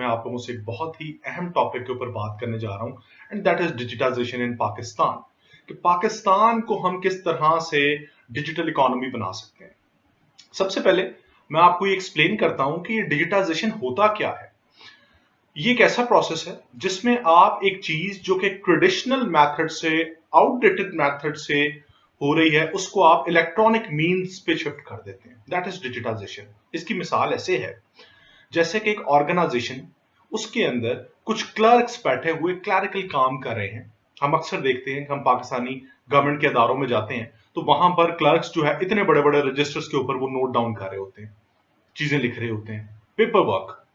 मैं आप लोगों से एक बहुत ही अहम टॉपिक के ऊपर बात करने जा रहा हूं एंड दैट इज डिजिटाइजेशन इन पाकिस्तान। कि पाकिस्तान को हम किस तरह से डिजिटल इकोनॉमी बना सकते हैं। सबसे पहले मैं आपको ये एक्सप्लेन करता हूं कि ये डिजिटाइजेशन होता क्या है। ये एक ऐसा प्रोसेस है जिसमें आप एक चीज जो कि ट्रेडिशनल मेथड से, आउटडेटेड मेथड से हो रही है, उसको आप इलेक्ट्रॉनिक मीन्स पे शिफ्ट कर देते हैं। That is digitization. इसकी मिसाल ऐसे है जैसे कि एक ऑर्गेनाइजेशन, उसके अंदर कुछ क्लर्क्स बैठे हुए क्लरिकल काम कर रहे हैं। हम अक्सर देखते हैं कि हम पाकिस्तानी गवर्नमेंट के अदारों में जाते हैं तो वहां पर क्लर्क्स जो है इतने बड़े बड़े रजिस्टर्स के ऊपर वो नोट डाउन कर रहे होते हैं, चीजें लिख रहे होते हैं, पेपर वर्क।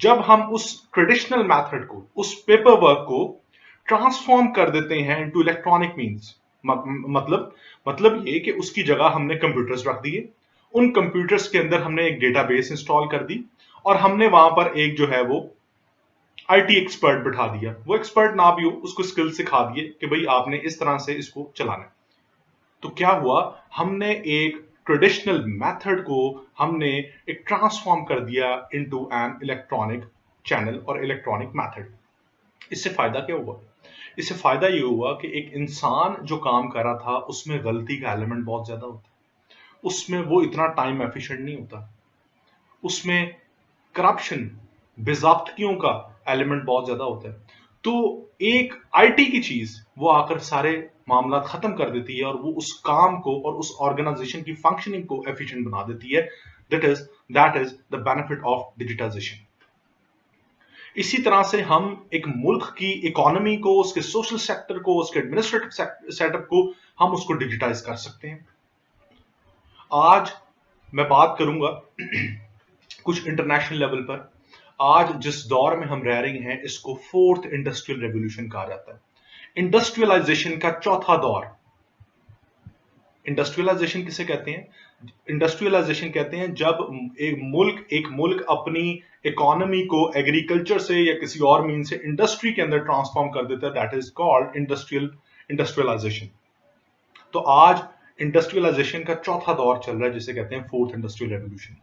जब हम उस ट्रेडिशनल मेथड को, उस पेपर वर्क को ट्रांसफॉर्म कर देते हैं इनटू इलेक्ट्रॉनिक मींस, मतलब ये कि उसकी जगह हमने कंप्यूटर्स रख दिए, उन कंप्यूटर्स के अंदर हमने एक डेटाबेस इंस्टॉल कर दी और हमने वहां पर एक जो है वो आईटी एक्सपर्ट बिठा दिया। वो एक्सपर्ट ना भी हो, उसको स्किल सिखा दिए कि भाई आपने इस तरह से इसको चलाना है। तो क्या हुआ, हमने एक ट्रेडिशनल मेथड को हमने एक ट्रांसफॉर्म कर दिया इनटू एन इलेक्ट्रॉनिक चैनल और इलेक्ट्रॉनिक मेथड। इससे फायदा क्या हुआ? इससे फायदा ये हुआ कि एक इंसान जो काम कर रहा था उसमें गलती का एलिमेंट बहुत ज्यादा होता है, उसमें वो इतना टाइम एफिशिएंट नहीं होता, उसमें करप्शन, बेजाब्तगियों का एलिमेंट बहुत ज्यादा होता है। तो एक आईटी की चीज वो आकर सारे मामला खत्म कर देती है और वो उस काम को और उस ऑर्गेनाइजेशन की फंक्शनिंग को एफिशिएंट बना देती है। That is the benefit of digitization. इसी तरह से हम एक मुल्क की इकोनॉमी को, उसके सोशल सेक्टर को, उसके एडमिनिस्ट्रेटिव सेटअप को हम उसको डिजिटाइज कर सकते हैं। आज मैं बात करूंगा कुछ इंटरनेशनल लेवल पर। आज जिस दौर में हम रह रहे हैं इसको फोर्थ इंडस्ट्रियल रेवोल्यूशन कहा जाता है, इंडस्ट्रियलाइजेशन का चौथा दौर। इंडस्ट्रियलाइजेशन किसे कहते हैं? इंडस्ट्रियलाइजेशन कहते हैं जब एक मुल्क अपनी इकोनॉमी को एग्रीकल्चर से या किसी और मीन से इंडस्ट्री के अंदर ट्रांसफॉर्म कर देता है। That is called industrialization. तो आज इंडस्ट्रियलाइजेशन का चौथा दौर चल रहा है जिसे कहते हैं फोर्थ इंडस्ट्रियल रेवोल्यूशन।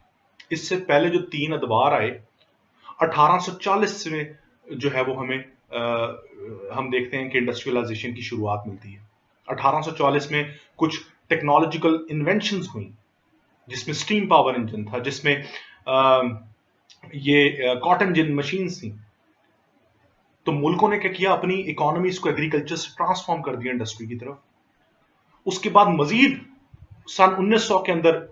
इससे पहले जो 3 अदवार आए 1840 में जो है वो हम देखते हैं कि इंडस्ट्रियलाइजेशन की शुरुआत मिलती है। 1840 में कुछ टेक्नोलॉजिकल इन्वेंशंस हुई जिसमें स्टीम पावर इंजन था, जिसमें ये कॉटन जिन मशीन्स थी। तो मुल्कों ने क्या किया, अपनी इकोनॉमीज को एग्रीकल्चर से ट्रांसफॉर्म कर दिया इंडस्ट्री की तरफ। उसके बाद मजीद सन 1900 के अंदर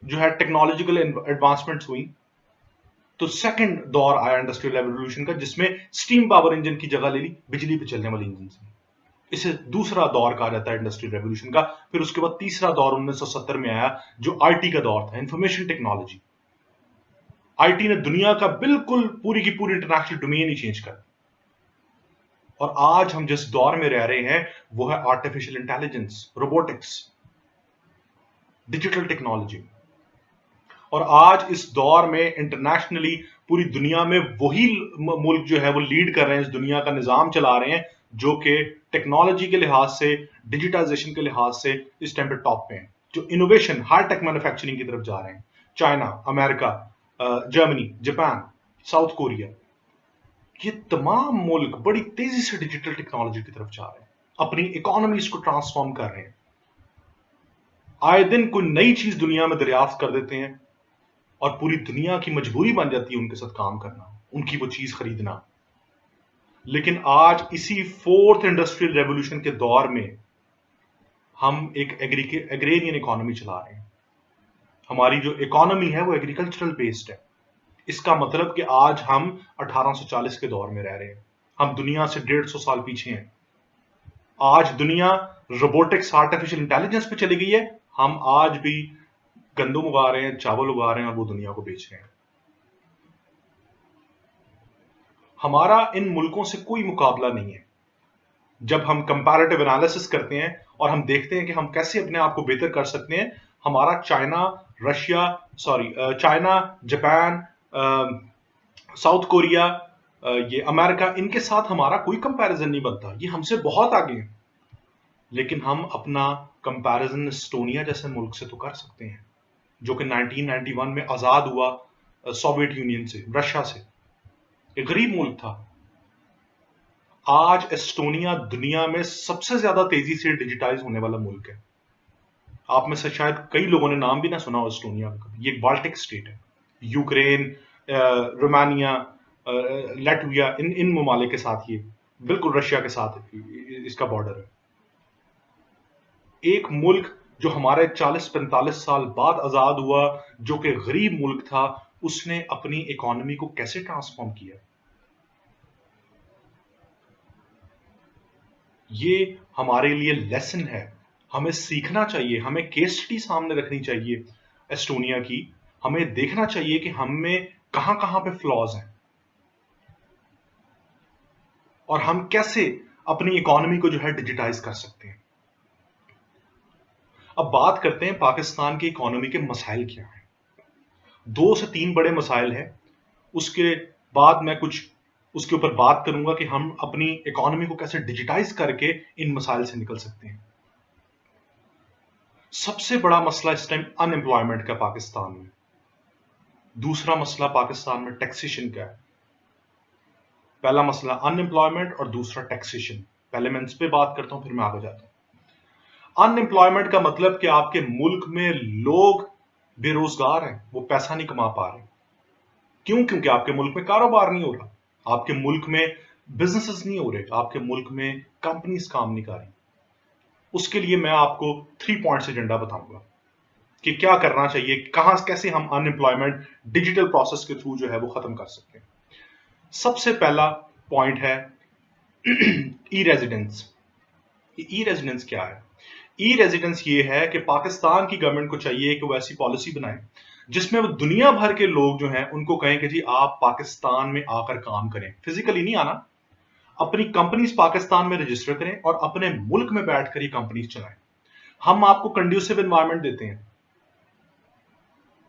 जो है टेक्नोलॉजिकल एडवांसमेंट्स हुई। तो सेकंड दौर आया इंडस्ट्रियल रेवोल्यूशन का जिसमें स्टीम पावर इंजन की जगह ले ली बिजली पे चलने वाली इंजन से। इसे दूसरा दौर कहा जाता है इंडस्ट्रियल रेवोल्यूशन का। फिर उसके बाद तीसरा दौर 1970 में आया जो आईटी का दौर था, इंफॉर्मेशन टेक्नोलॉजी। आईटी ने दुनिया का बिल्कुल पूरी की पूरी इंटरनेशनल डोमेन ही चेंज कर दी। और आज हम जिस दौर में रह रहे हैं वो है artificial intelligence, robotics, digital technology. और आज इस दौर में इंटरनेशनली पूरी दुनिया में वही मुल्क जो है वो लीड कर रहे हैं, इस दुनिया का निजाम चला रहे हैं जो कि टेक्नोलॉजी के लिहाज से, डिजिटाइजेशन के लिहाज से इस टाइम पे टॉप पे हैं, जो इनोवेशन, हाईटेक मैन्युफैक्चरिंग की तरफ जा रहे हैं। China, America, Germany, Japan, south Korea, ये तमाम मुल्क बड़ी तेजी से डिजिटल टेक्नोलॉजी की तरफ जा रहे हैं, अपनी इकोनॉमीज को ट्रांसफॉर्म कर रहे हैं। आए दिन कोई नई चीज दुनिया में दरियाफ्त कर देते हैं और पूरी दुनिया की मजबूरी बन जाती है उनके साथ काम करना, उनकी वो चीज खरीदना। लेकिन आज इसी फोर्थ इंडस्ट्रियल रेवोल्यूशन के दौर में हम एक एग्रेरियन इकोनॉमी चला रहे हैं। हमारी जो इकोनॉमी है वो एग्रीकल्चरल बेस्ड है। इसका मतलब कि आज हम 1840 के दौर में रह रहे हैं। हम दुनिया से 150 साल पीछे हैं। आज दुनिया रोबोटिक्स, आर्टिफिशियल इंटेलिजेंस पे चली गई है। हम आज भी गंदम उगा रहे हैं, चावल उगा रहे हैं और वो दुनिया को बेच रहे हैं। हमारा इन मुल्कों से कोई मुकाबला नहीं है। जब हम कंपैरेटिव एनालिसिस करते हैं और हम देखते हैं कि हम कैसे अपने आप को बेहतर कर सकते हैं, हमारा चाइना, जापान, साउथ कोरिया, ये अमेरिका, इनके साथ हमारा कोई कंपैरिजन नहीं बनता। ये हमसे बहुत आगे हैं। लेकिन हम अपना कंपैरिजन एस्टोनिया जैसे मुल्क से तो कर सकते हैं जो कि 1991 में आजाद हुआ सोवियत यूनियन से, रशिया से। एक गरीब मुल्क था। आज एस्टोनिया दुनिया में सबसे ज्यादा तेजी से डिजिटाइज होने वाला मुल्क है। आप में से शायद कई लोगों ने नाम भी ना सुना हो एस्टोनिया का। ये एक बाल्टिक स्टेट है। यूक्रेन, रोमानिया, लाटविया, इन इन ममालिक के साथ ये बिल्कुल रशिया के साथ इसका बॉर्डर है। एक मुल्क जो हमारे 40-45 साल बाद आजाद हुआ, जो कि गरीब मुल्क था, उसने अपनी इकोनॉमी को कैसे ट्रांसफॉर्म किया। ये हमारे लिए लेसन है। हमें सीखना चाहिए, हमें केस स्टडी सामने रखनी चाहिए एस्टोनिया की। हमें देखना चाहिए कि हम में कहां कहां पे फ्लॉज हैं और हम कैसे अपनी इकोनॉमी को जो है डिजिटाइज कर सकते हैं। अब बात करते हैं पाकिस्तान की इकोनॉमी के मसाइल क्या हैं। 2 से 3 बड़े मसाइल हैं। उसके बाद मैं कुछ उसके ऊपर बात करूंगा कि हम अपनी इकोनॉमी को कैसे डिजिटाइज करके इन मसाइल से निकल सकते हैं। सबसे बड़ा मसला इस टाइम अनएम्प्लॉयमेंट का पाकिस्तान में। दूसरा मसला पाकिस्तान में टैक्सेशन का है। पहला मसला अनएम्प्लॉयमेंट और दूसरा टैक्सेशन। पहले मैं इस पे बात करता हूं, फिर मैं आगे जाता हूं। अनएम्प्लॉयमेंट का मतलब कि आपके मुल्क में लोग बेरोजगार हैं, वो पैसा नहीं कमा पा रहे। क्यों? क्योंकि आपके मुल्क में कारोबार नहीं हो रहा, आपके मुल्क में बिजनेसेस नहीं हो रहे, आपके मुल्क में कंपनीज काम नहीं कर रही। उसके लिए मैं आपको 3 पॉइंट्स एजेंडा बताऊंगा कि क्या करना चाहिए, कहां कैसे हम अनएम्प्लॉयमेंट डिजिटल प्रोसेस के थ्रू जो है वो खत्म कर सकते हैं। सबसे पहला पॉइंट है ई रेजिडेंस। ई रेजिडेंस क्या है? ई रेजिडेंस ये है कि पाकिस्तान की गवर्नमेंट को चाहिए कि वो ऐसी पॉलिसी बनाए जिसमें वो दुनिया भर के लोग जो हैं उनको कहें कि जी आप पाकिस्तान में आकर काम करें। फिजिकली नहीं आना, अपनी कंपनीज पाकिस्तान में रजिस्टर करें और अपने मुल्क में बैठकर ये कंपनीज चलाएं। हम आपको कंड्यूसिव एनवायरनमेंट देते हैं,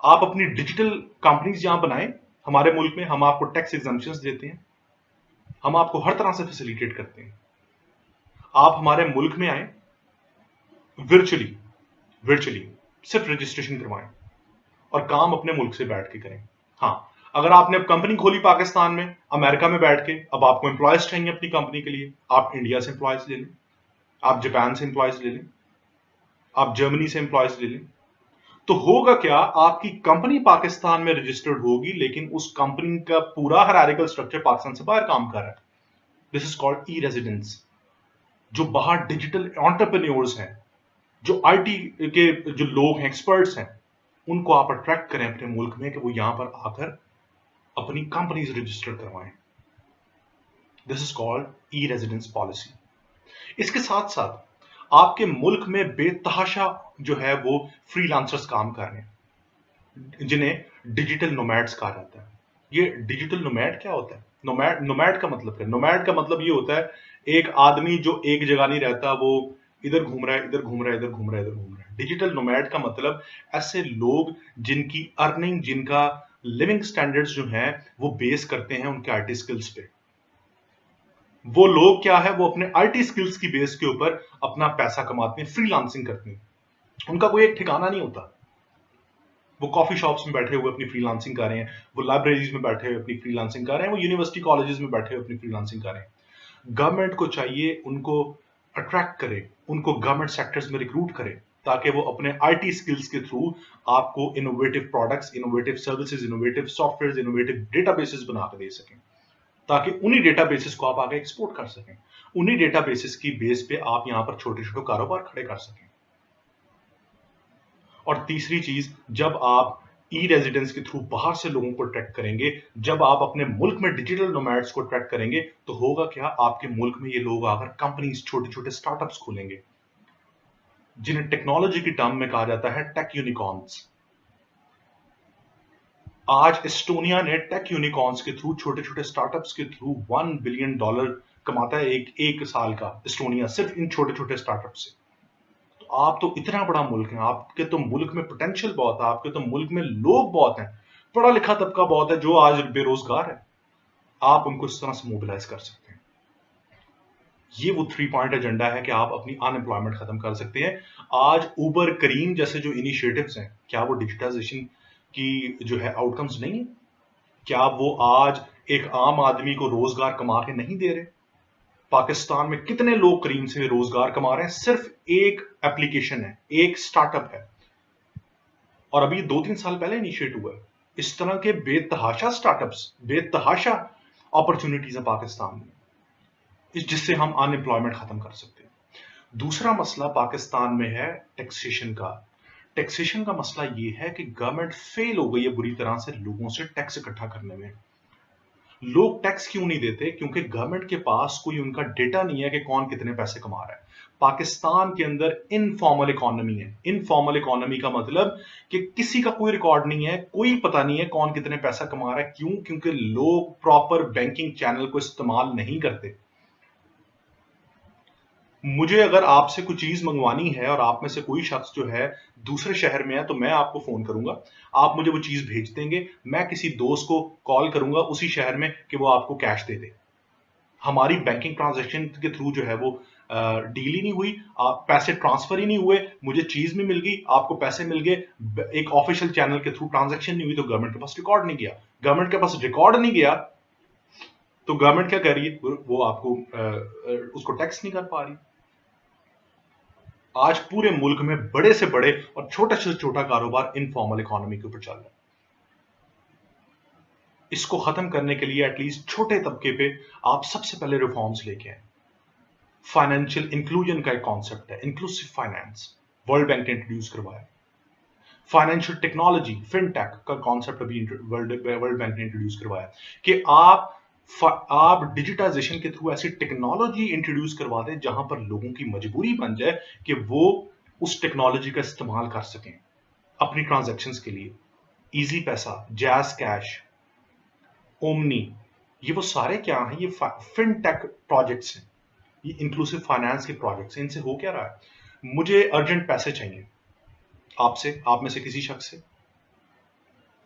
आप अपनी डिजिटल कंपनीज यहां बनाएं हमारे मुल्क में। हम आपको टैक्स एग्जम्पशंस देते हैं, हम आपको हर तरह से फैसिलिटेट करते हैं। आप हमारे मुल्क में आए, वर्चुअली वर्चुअली सिर्फ रजिस्ट्रेशन करवाएं और काम अपने मुल्क से बैठ के करें। हाँ, अगर आपने अब कंपनी खोली पाकिस्तान में, अमेरिका में बैठ के, अब आपको एम्प्लॉयज चाहिए अपनी कंपनी के लिए, आप इंडिया से एम्प्लॉयज ले लें, आप जापान से एम्प्लॉयज ले लें, आप जर्मनी से एम्प्लॉयज ले लें। तो होगा क्या, आपकी कंपनी पाकिस्तान में रजिस्टर्ड होगी लेकिन उस कंपनी का पूरा हायरार्किकल स्ट्रक्चर पाकिस्तान से बाहर काम कर रहा है। This is called E residence. जो बाहर डिजिटल एंटरप्रेन्योर्स हैं, जो आईटी के जो लोग हैं, एक्सपर्ट्स हैं, उनको आप अट्रैक्ट करें अपने मुल्क में कि वो यहां पर आकर अपनी कंपनीज रजिस्टर करवाएं। This is called E residence policy. इसके साथ साथ आपके मुल्क में बेतहाशा जो है वो फ्रीलांसर्स काम कर रहे हैं, जिन्हें डिजिटल नोमैड्स कहा जाता है। ये डिजिटल नोमैड क्या होता है? नोमैड नोमैड का मतलब क्या? नोमैड का मतलब ये होता है एक आदमी जो एक जगह नहीं रहता, वो इधर घूम रहा है, इधर घूम रहा है, इधर घूम रहा है, इधर घूम रहा है। डिजिटल नोमैड का मतलब ऐसे लोग जिनकी अर्निंग, जिनका लिविंग स्टैंडर्ड्स जो हैं वो बेस करते हैं उनके आईटी स्किल्स पे। वो लोग क्या है, वो अपने आईटी स्किल्स की बेस के ऊपर अपना पैसा कमाते हैं, फ्रीलांसिंग करते हैं। उनका कोई एक ठिकाना नहीं होता। वो कॉफी शॉप्स में बैठे हुए अपनी फ्रीलांसिंग कर रहे हैं, वो लाइब्रेरीज में बैठे हुए अपनी फ्रीलांसिंग कर रहे हैं, वो यूनिवर्सिटी कॉलेजेस में बैठे हुए अपनी फ्रीलांसिंग कर रहे हैं। गवर्नमेंट को चाहिए उनको अट्रैक्ट करे, उनको गवर्नमेंट सेक्टर्स में रिक्रूट करे, ताकि वो अपने आईटी स्किल्स के थ्रू आपको innovative products, innovative services, innovative software, innovative databases बना के दे सकें, ताकि उन्हीं डेटाबेसेस को आप आगे एक्सपोर्ट कर सकें। उन्हीं डेटाबेसेस की बेस पे आप यहां पर छोटे छोटे कारोबार खड़े कर सकें। और तीसरी चीज, जब आप ई रेजिडेंस के थ्रू बाहर से लोगों को अट्रैक्ट करेंगे, जब आप अपने मुल्क में डिजिटल नोमैड्स को अट्रैक्ट करेंगे, तो होगा क्या, आपके मुल्क में ये लोग आकर कंपनीज, छोटे छोटे स्टार्टअप्स खोलेंगे, जिन्हें टेक्नोलॉजी की टर्म में कहा जाता है टेक यूनिकॉर्न्स। आज एस्टोनिया ने टेक यूनिकॉर्न्स के थ्रू, छोटे छोटे स्टार्टअप्स के थ्रू $1 बिलियन कमाता है एक साल का, एस्टोनिया, सिर्फ इन छोटे छोटे स्टार्टअप से। तो आप तो इतना बड़ा मुल्क है, आपके तो मुल्क में पोटेंशियल बहुत है, आपके तो मुल्क में लोग बहुत हैं, पढ़ा लिखा तबका बहुत है जो आज बेरोजगार है। आप उनको इस तरह से मोबिलाइज कर सकते हैं। ये वो 3 पॉइंट एजेंडा है कि आप अपनी अनएम्प्लॉयमेंट खत्म कर सकते हैं। आज उबर, करीम जैसे जो इनिशिएटिव्स हैं, क्या वो डिजिटाइजेशन की जो है आउटकम्स नहीं है? क्या वो आज एक आम आदमी को रोजगार कमा के नहीं दे रहे। पाकिस्तान में कितने लोग करीम से रोजगार कमा रहे हैं, सिर्फ एक एप्लीकेशन है, एक स्टार्टअप है, और अभी 2-3 साल पहले इनिशिएट हुआ है। इस तरह के बेतहाशा स्टार्टअप्स, बेतहाशा अपॉर्चुनिटीज है पाकिस्तान में, जिससे हम अनएम्प्लॉयमेंट खत्म कर सकते हैं। दूसरा मसला पाकिस्तान में है टैक्सेशन का। टैक्सेशन का मसला ये है कि गवर्नमेंट फेल हो गई है बुरी तरह से लोगों से टैक्स इकट्ठा करने में। लोग टैक्स क्यों नहीं देते? क्योंकि गवर्नमेंट के पास कोई उनका डेटा नहीं है कि कौन कितने पैसे कमा रहा है। पाकिस्तान के अंदर इनफॉर्मल इकोनॉमी है। इनफॉर्मल इकोनॉमी का मतलब कि किसी का कोई रिकॉर्ड नहीं है, कोई पता नहीं है कौन कितने पैसा कमा रहा है। क्यों? क्योंकि लोग प्रॉपर बैंकिंग चैनल को इस्तेमाल नहीं करते। मुझे अगर आपसे कोई चीज मंगवानी है और आप में से कोई शख्स जो है दूसरे शहर में है, तो मैं आपको फोन करूंगा, आप मुझे वो चीज भेज देंगे, मैं किसी दोस्त को कॉल करूंगा उसी शहर में कि वो आपको कैश दे दे। हमारी बैंकिंग ट्रांजैक्शन के थ्रू जो है वो डील ही नहीं हुई, आप पैसे ट्रांसफर ही नहीं हुए, मुझे चीज भी मिल गई, आपको पैसे मिल गए, एक ऑफिशियल चैनल के थ्रू ट्रांजैक्शन नहीं हुई, तो गवर्नमेंट के पास रिकॉर्ड नहीं गया। गवर्नमेंट के पास रिकॉर्ड नहीं गया तो गवर्नमेंट क्या कर रही है? वो आपको उसको टैक्स नहीं कर पा रही। आज पूरे मुल्क में बड़े से बड़े और छोटे से छोटा कारोबार इनफॉर्मल इकोनॉमी के ऊपर चल रहा है। इसको खत्म करने के लिए एटलीस्ट छोटे तबके पे आप सबसे पहले रिफॉर्म्स लेके आए। फाइनेंशियल इंक्लूजन का एक कॉन्सेप्ट है, इंक्लूसिव फाइनेंस, वर्ल्ड बैंक ने इंट्रोड्यूस करवाया। फाइनेंशियल टेक्नोलॉजी, फिनटेक का कॉन्सेप्ट अभी वर्ल्ड बैंक ने इंट्रोड्यूस करवाया कि आप डिजिटाइजेशन के थ्रू ऐसी टेक्नोलॉजी इंट्रोड्यूस करवा दें जहां पर लोगों की मजबूरी बन जाए कि वो उस टेक्नोलॉजी का इस्तेमाल कर सकें अपनी ट्रांजैक्शंस के लिए। इजी पैसा, जैज कैश, ओमनी, ये वो सारे क्या हैं? ये फिनटेक प्रोजेक्ट्स हैं, ये इंक्लूसिव फाइनेंस के प्रोजेक्ट्स हैं। इनसे हो क्या रहा है? मुझे अर्जेंट पैसे चाहिए आपसे, आप में से किसी शख्स से,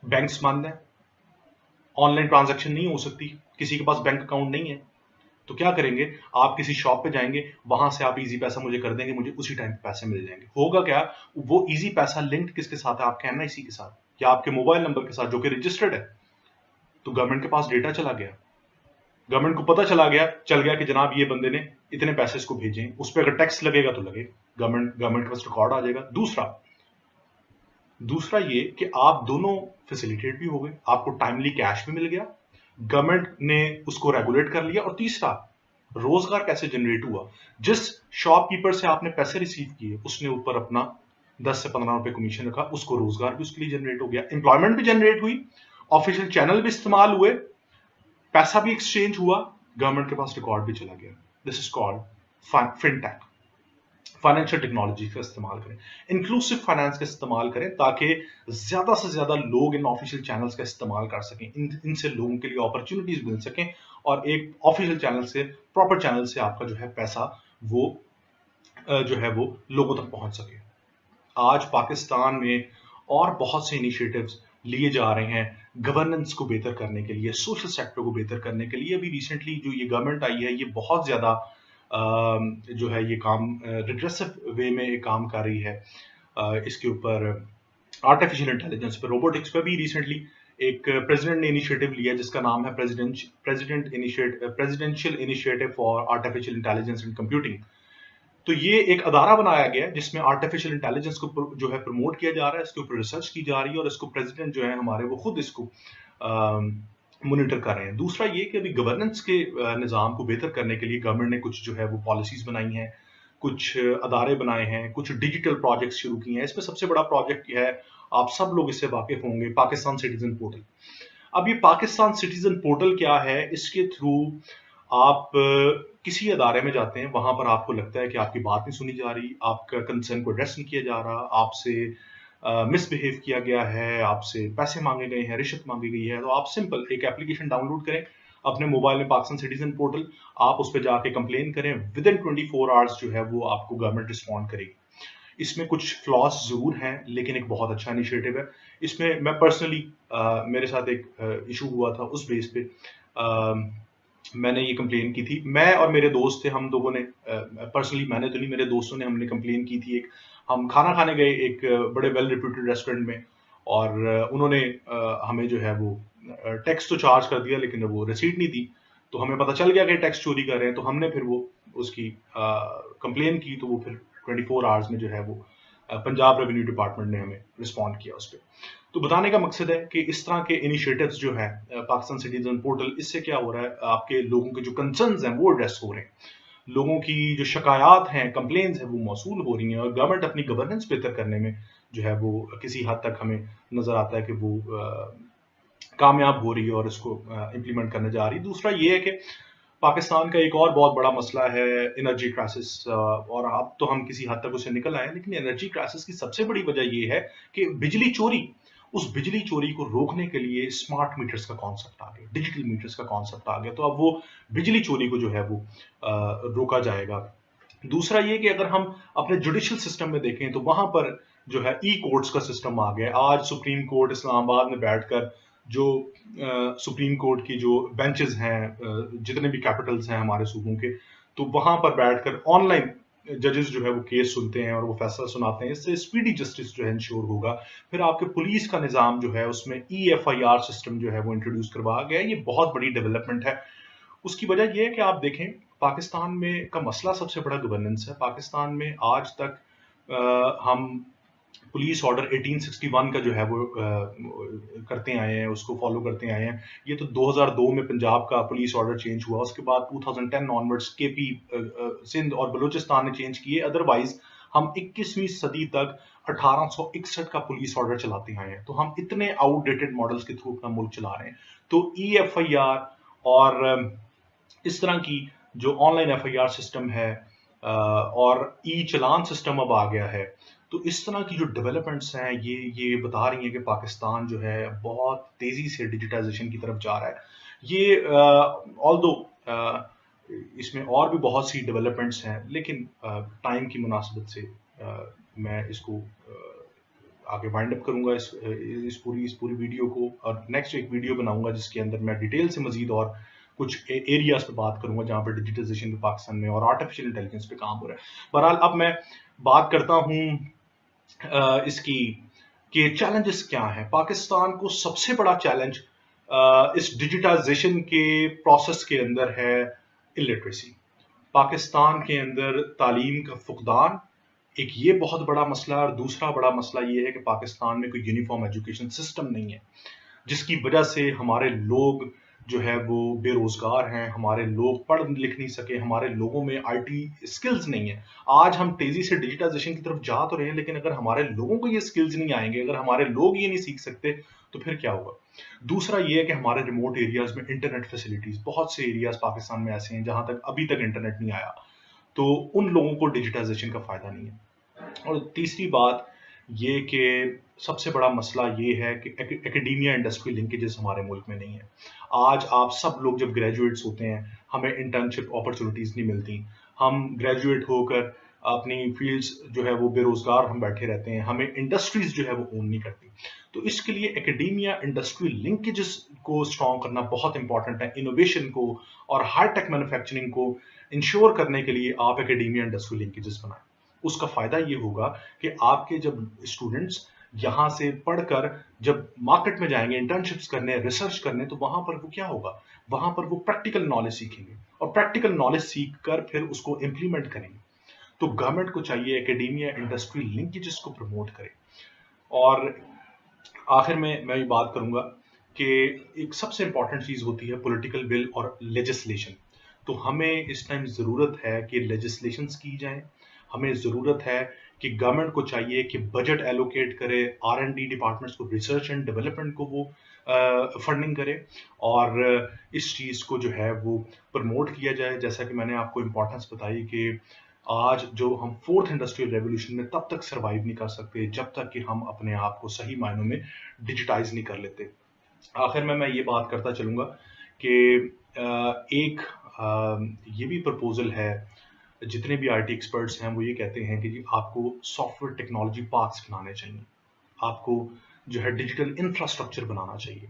बैंक्स बंद है, ऑनलाइन ट्रांजैक्शन नहीं हो सकती, किसी के पास बैंक अकाउंट नहीं है, तो क्या करेंगे? आप किसी शॉप पे जाएंगे, वहां से आप इजी पैसा मुझे कर देंगे, मुझे उसी टाइम पैसे मिल जाएंगे। होगा क्या? वो इजी पैसा लिंक्ड किसके साथ है? आपके एनआईसी के साथ या आपके मोबाइल नंबर के साथ जो कि रजिस्टर्ड है। तो गवर्नमेंट के पास डेटा चला गया, गवर्नमेंट को पता चल गया कि जनाब ये बंदे ने इतने पैसे इसको भेजे, उस पर अगर टैक्स लगेगा तो लगे, गवर्नमेंट के पास रिकॉर्ड आ जाएगा। दूसरा ये कि आप दोनों फैसिलिटेट भी हो गए, आपको टाइमली कैश भी मिल गया, गवर्नमेंट ने उसको रेगुलेट कर लिया। और तीसरा, रोजगार कैसे जनरेट हुआ? जिस शॉपकीपर से आपने पैसे रिसीव किए उसने ऊपर अपना 10 से 15 रुपए कमीशन रखा, उसको रोजगार भी उसके लिए जनरेट हो गया, एम्प्लॉयमेंट भी जनरेट हुई, ऑफिशियल चैनल भी इस्तेमाल हुए, पैसा भी एक्सचेंज हुआ, गवर्नमेंट के पास रिकॉर्ड भी चला गया। This is called fintech. Financial technology का इस्तेमाल करें, इंक्लूसिव फाइनेंस का इस्तेमाल करें, ताकि ज्यादा से ज्यादा लोग इन ऑफिशियल चैनल्स का इस्तेमाल कर सकें, इनसे लोगों के लिए अपॉर्चुनिटीज मिल सकें, और एक ऑफिशियल चैनल से, प्रॉपर चैनल से आपका जो है पैसा वो जो है वो लोगों तक पहुंच सके। आज पाकिस्तान में और बहुत से इनिशिएटिव्स लिए जा रहे हैं गवर्नेंस को बेहतर करने के लिए, सोशल सेक्टर को बेहतर करने के लिए। अभी रिसेंटली जो ये गवर्नमेंट आई है, ये बहुत ज्यादा जो है ये काम रिग्रेसिव वे में काम कर रही है। इसके ऊपर आर्टिफिशियल इंटेलिजेंस पे, रोबोटिक्स पे भी रिसेंटली एक प्रेसिडेंट ने इनिशिएटिव लिया जिसका नाम है presidential initiative for artificial intelligence and computing. तो ये एक अदारा बनाया गया है जिसमें आर्टिफिशियल इंटेलिजेंस को जो है प्रमोट किया जा रहा है, इसके ऊपर रिसर्च की जा रही है, और इसको प्रेसिडेंट जो है हमारे वो खुद इसको मॉनिटर कर रहे हैं। दूसरा ये कि अभी गवर्नेंस के निज़ाम को बेहतर करने के लिए गवर्नमेंट ने कुछ जो है वो पॉलिसीज बनाई हैं, कुछ अदारे बनाए हैं, कुछ डिजिटल प्रोजेक्ट्स शुरू किए हैं। इसमें सबसे बड़ा प्रोजेक्ट है, आप सब लोग इससे वाकिफ होंगे, पाकिस्तान सिटीजन पोर्टल। अब ये पाकिस्तान सिटीजन पोर्टल क्या है? इसके थ्रू आप किसी अदारे में जाते हैं, वहां पर आपको लगता है कि आपकी बात नहीं सुनी जा रही, आपका कंसर्न को एड्रेस नहीं किया जा रहा, आपसे मिसबिहेव किया गया है, आपसे पैसे मांगे गए हैं, रिश्वत मांगी गई है, तो आप सिंपल एक एप्लीकेशन डाउनलोड करें अपने मोबाइल में, पाकिस्तान सिटीजन पोर्टल, आप उस पर जाके कंप्लेन करें, विद इन 24 आवर्स जो है वो आपको गवर्नमेंट रिस्पॉन्ड करेगी। इसमें कुछ फ्लॉज जरूर हैं, लेकिन एक बहुत अच्छा इनिशिएटिव है। इसमें मैं पर्सनली मेरे साथ एक इशू हुआ था, उस बेस पे मैंने ये कंप्लेन की थी। मैं और मेरे दोस्त थे, हम लोगों ने पर्सनली, मैंने तो नहीं, मेरे दोस्तों ने, हमने कंप्लेन की थी। एक हम खाना खाने गए एक बड़े वेल रिप्यूटेड रेस्टोरेंट में, और उन्होंने हमें जो है वो टैक्स तो चार्ज कर दिया, लेकिन जब वो रिसीट नहीं दी तो हमें पता चल गया कि टैक्स चोरी कर रहे हैं, तो हमने फिर वो उसकी कंप्लेन की, तो वो फिर 24 आवर्स में जो है वो पंजाब रेवेन्यू डिपार्टमेंट ने हमें रिस्पॉन्ड किया उस पर। तो बताने का मकसद है कि इस तरह के इनिशिएटिव्स जो है पाकिस्तान सिटीजन पोर्टल, इससे क्या हो रहा है, आपके लोगों के जो कंसर्न्स हैं वो एड्रेस हो रहे हैं, लोगों की जो शिकायत हैं, कंप्लेन्स हैं, वो मौसूल हो रही हैं, और गवर्नमेंट अपनी गवर्नेंस बेहतर करने में जो है वो किसी हद तक हमें नजर आता है कि वो कामयाब हो रही है और इसको इम्प्लीमेंट करने जा रही है। दूसरा ये है कि पाकिस्तान का एक और बहुत बड़ा मसला है एनर्जी क्राइसिस, और अब तो हम किसी हद तक उसे निकल आए, लेकिन एनर्जी क्राइसिस की सबसे बड़ी वजह ये है कि बिजली चोरी, उस बिजली चोरी को रोकने के लिए स्मार्ट मीटर्स का कॉन्सेप्ट आ गया, डिजिटल मीटर्स का कॉन्सेप्ट आ गया, तो अब वो बिजली चोरी को जो है वो रोका जाएगा। दूसरा ये कि अगर हम अपने जुडिशियल सिस्टम में देखें तो वहां पर जो है ई कोर्ट्स का सिस्टम आ गया। आज सुप्रीम कोर्ट इस्लामाबाद में बैठकर जो सुप्रीम कोर्ट की जो बेंचेस हैं, जितने भी कैपिटल्स हैं हमारे सूबों के, तो वहां पर बैठकर ऑनलाइन जजेस जो है वो केस सुनते हैं और वो फैसला सुनाते हैं। इससे स्पीडी जस्टिस जो है इंश्योर होगा। फिर आपके पुलिस का निज़ाम जो है उसमें EFIR सिस्टम जो है वो इंट्रोड्यूस करवाया गया है। ये बहुत बड़ी डेवलपमेंट है। उसकी वजह यह है कि आप देखें, पाकिस्तान में का मसला सबसे बड़ा गवर्नेंस है। पाकिस्तान में आज तक हम पुलिस ऑर्डर 1861 का जो है वो करते आए हैं, उसको फॉलो करते आए हैं। ये तो 2002 में पंजाब का पुलिस ऑर्डर चेंज हुआ, उसके बाद 2010 ऑनवर्ड्स KP सिंध और बलूचिस्तान ने चेंज किए। अदरवाइज हम 21वीं सदी तक 1861 का पुलिस ऑर्डर चलाते आए हैं। तो हम इतने आउटडेटेड मॉडल्स के थ्रू अपना मुल्क चला रहे हैं। तो EFIR और इस तरह की जो ऑनलाइन FIR सिस्टम है और चालान सिस्टम अब आ गया है, तो इस तरह की जो डेवलपमेंट्स हैं ये बता रही हैं कि पाकिस्तान जो है बहुत तेजी से डिजिटाइजेशन की तरफ जा रहा है। ये ऑल्दो इसमें और भी बहुत सी डेवलपमेंट्स हैं, लेकिन टाइम की मुनासिबत से मैं इसको आगे वाइंड अप करूंगा इस पूरी वीडियो को, और नेक्स्ट एक वीडियो बनाऊंगा जिसके अंदर मैं डिटेल से मजीद और कुछ एरियाज पे बात करूंगा जहां पर डिजिटाइजेशन पे पाकिस्तान में और आर्टिफिशियल इंटेलिजेंस पे काम हो रहा है। बहरहाल अब मैं बात करता हूं इसकी कि चैलेंजेस क्या हैं। पाकिस्तान को सबसे बड़ा चैलेंज इस डिजिटाइजेशन के प्रोसेस के अंदर है इलिटरेसी। पाकिस्तान के अंदर तालीम का फुकदान एक ये बहुत बड़ा मसला है, और दूसरा बड़ा मसला ये है कि पाकिस्तान में कोई यूनिफॉर्म एजुकेशन सिस्टम नहीं है, जिसकी वजह से हमारे लोग जो है वो बेरोजगार हैं, हमारे लोग पढ़ लिख नहीं सके, हमारे लोगों में IT स्किल्स नहीं है। आज हम तेजी से डिजिटाइजेशन की तरफ जा तो रहे हैं, लेकिन अगर हमारे लोगों को ये स्किल्स नहीं आएंगे, अगर हमारे लोग ये नहीं सीख सकते, तो फिर क्या होगा। दूसरा ये है कि हमारे रिमोट एरियाज में इंटरनेट फैसिलिटीज, बहुत से एरियाज पाकिस्तान में ऐसे हैं जहां तक अभी तक इंटरनेट नहीं आया, तो उन लोगों को डिजिटाइजेशन का फायदा नहीं है। और तीसरी बात ये कि सबसे बड़ा मसला ये है कि एकेडेमिया इंडस्ट्री लिंकेजेस हमारे मुल्क में नहीं है। आज आप सब लोग जब ग्रेजुएट्स होते हैं, हमें इंटर्नशिप अपॉर्चुनिटीज नहीं मिलती, हम ग्रेजुएट होकर अपनी फील्ड्स जो है वो बेरोजगार हम बैठे रहते हैं, हमें इंडस्ट्रीज जो है वो ओन नहीं करती। तो इसके लिए एकेडेमिया इंडस्ट्री लिंकेजेस को स्ट्रॉन्ग करना बहुत इंपॉर्टेंट है। इनोवेशन को और हाईटेक मैन्युफैक्चरिंग को इंश्योर करने के लिए आप एकेडेमिया इंडस्ट्री लिंकेजेस बनाएं। उसका फायदा ये होगा कि आपके जब स्टूडेंट्स यहाँ से पढ़कर जब मार्केट में जाएंगे इंटर्नशिप्स करने, रिसर्च करने, तो वहां पर वो क्या होगा, वहां पर वो प्रैक्टिकल नॉलेज सीखेंगे, और प्रैक्टिकल नॉलेज सीख कर फिर उसको इंप्लीमेंट करेंगे। तो गवर्नमेंट को चाहिए एकेडेमिया इंडस्ट्री लिंकेजेस को प्रमोट करे। और आखिर में मैं ये बात करूंगा कि एक सबसे इंपॉर्टेंट चीज होती है पॉलिटिकल विल और लेजिस्लेशन। तो हमें इस टाइम जरूरत है कि लेजिस्लेशंस की जाएं। हमें जरूरत है कि गवर्नमेंट को चाहिए कि बजट एलोकेट करे, R&D डिपार्टमेंट्स को, रिसर्च एंड डेवलपमेंट को वो फंडिंग करे, और इस चीज को जो है वो प्रमोट किया जाए। जैसा कि मैंने आपको इंपॉर्टेंस बताई कि आज जो हम 4th इंडस्ट्रियल रेवोल्यूशन में तब तक सरवाइव नहीं कर सकते जब तक कि हम अपने आप को सही मायनों में डिजिटाइज नहीं कर लेते। आखिर में मैं ये बात करता चलूंगा कि एक ये भी प्रपोजल है, जितने भी IT एक्सपर्ट्स हैं वो ये कहते हैं कि जी आपको सॉफ्टवेयर टेक्नोलॉजी पार्क्स बनाने चाहिए, आपको जो है डिजिटल इंफ्रास्ट्रक्चर बनाना चाहिए।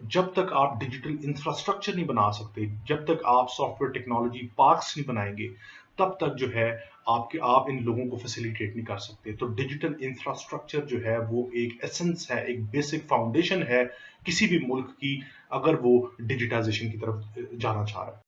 जब तक आप डिजिटल इंफ्रास्ट्रक्चर नहीं बना सकते, जब तक आप सॉफ्टवेयर टेक्नोलॉजी पार्क्स नहीं बनाएंगे, तब तक जो है आप इन लोगों को फैसिलिटेट नहीं कर सकते। तो डिजिटल इंफ्रास्ट्रक्चर जो है वो एक एसेंस है, एक बेसिक फाउंडेशन है किसी भी मुल्क की, अगर वो डिजिटाइजेशन की तरफ जाना चाह रहा है।